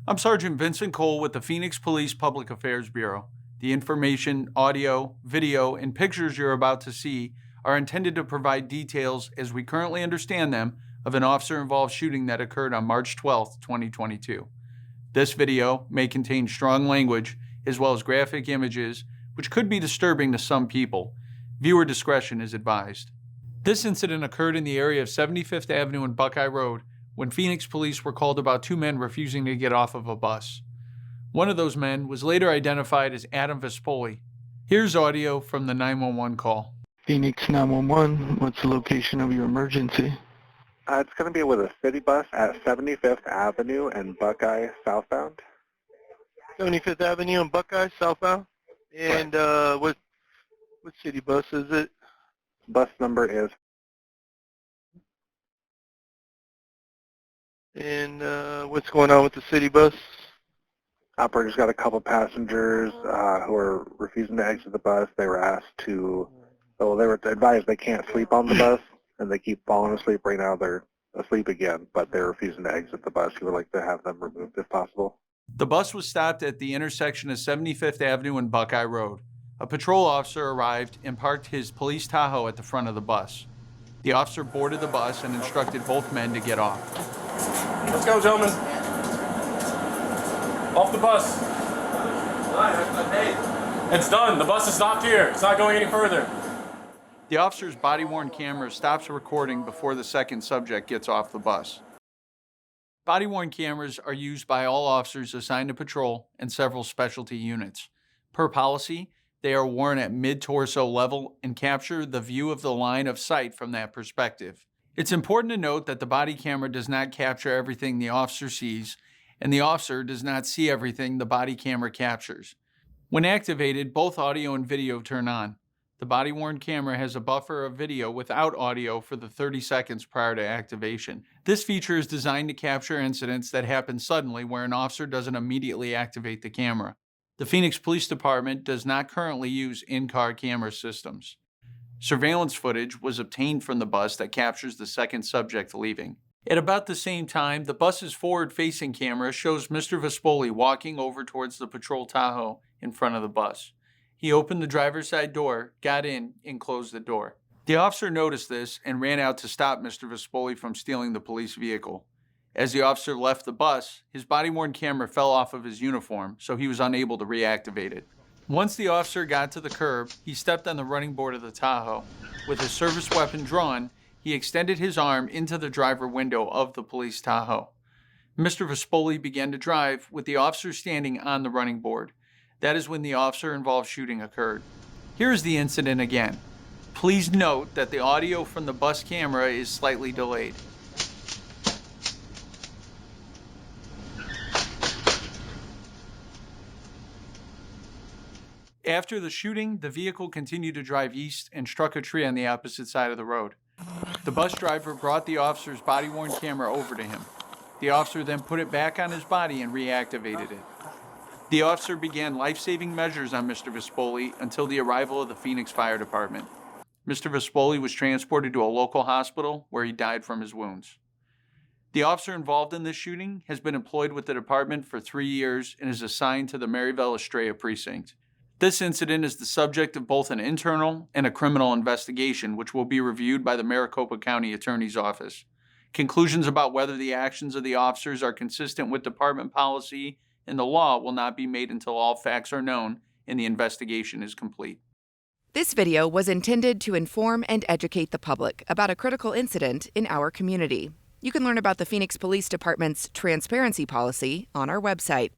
I'm Sergeant Vincent Cole with the Phoenix Police Public Affairs Bureau. The information, audio, video, and pictures you're about to see are intended to provide details, as we currently understand them, of an officer-involved shooting that occurred on March 12, 2022. This video may contain strong language as well as graphic images, which could be disturbing to some people. Viewer discretion is advised. This incident occurred in the area of 75th Avenue and Buckeye Road when Phoenix police were called about two men refusing to get off of a bus. One of those men was later identified as Adam Vespoli. Here's audio from the 911 call. Phoenix 911, what's the location of your emergency? It's going to be with a city bus at 75th Avenue and Buckeye southbound. 75th Avenue and Buckeye southbound? And what city bus is it? Bus number is. And what's going on with the city bus? Operator's got a couple passengers who are refusing to exit the bus. They were asked to, they were advised they can't sleep on the bus, and they keep falling asleep. Right now they're asleep again, but they're refusing to exit the bus. We would like to have them removed if possible. The bus was stopped at the intersection of 75th Avenue and Buckeye Road. A patrol officer arrived and parked his police Tahoe at the front of the bus. The officer boarded the bus and instructed both men to get off. Let's go, gentlemen. Off the bus. It's done. The bus is stopped here. It's not going any further. The officer's body-worn camera stops recording before the second subject gets off the bus. Body-worn cameras are used by all officers assigned to patrol and several specialty units. Per policy, they are worn at mid-torso level and capture the view of the line of sight from that perspective. It's important to note that the body camera does not capture everything the officer sees, and the officer does not see everything the body camera captures. When activated, both audio and video turn on. The body-worn camera has a buffer of video without audio for the 30 seconds prior to activation. This feature is designed to capture incidents that happen suddenly where an officer doesn't immediately activate the camera. The Phoenix Police Department does not currently use in-car camera systems. Surveillance footage was obtained from the bus that captures the second subject leaving. At about the same time, the bus's forward-facing camera shows Mr. Vespoli walking over towards the patrol Tahoe in front of the bus. He opened the driver's side door, got in, and closed the door. The officer noticed this and ran out to stop Mr. Vespoli from stealing the police vehicle. As the officer left the bus, his body-worn camera fell off of his uniform, so he was unable to reactivate it. Once the officer got to the curb, he stepped on the running board of the Tahoe. With his service weapon drawn, he extended his arm into the driver window of the police Tahoe. Mr. Vespoli began to drive with the officer standing on the running board. That is when the officer-involved shooting occurred. Here is the incident again. Please note that the audio from the bus camera is slightly delayed. After the shooting, the vehicle continued to drive east and struck a tree on the opposite side of the road. The bus driver brought the officer's body-worn camera over to him. The officer then put it back on his body and reactivated it. The officer began life-saving measures on Mr. Vespoli until the arrival of the Phoenix Fire Department. Mr. Vespoli was transported to a local hospital where he died from his wounds. The officer involved in this shooting has been employed with the department for 3 years and is assigned to the Maryville-Estrella precinct. This incident is the subject of both an internal and a criminal investigation, which will be reviewed by the Maricopa County Attorney's Office. Conclusions about whether the actions of the officers are consistent with department policy and the law will not be made until all facts are known and the investigation is complete. This video was intended to inform and educate the public about a critical incident in our community. You can learn about the Phoenix Police Department's transparency policy on our website.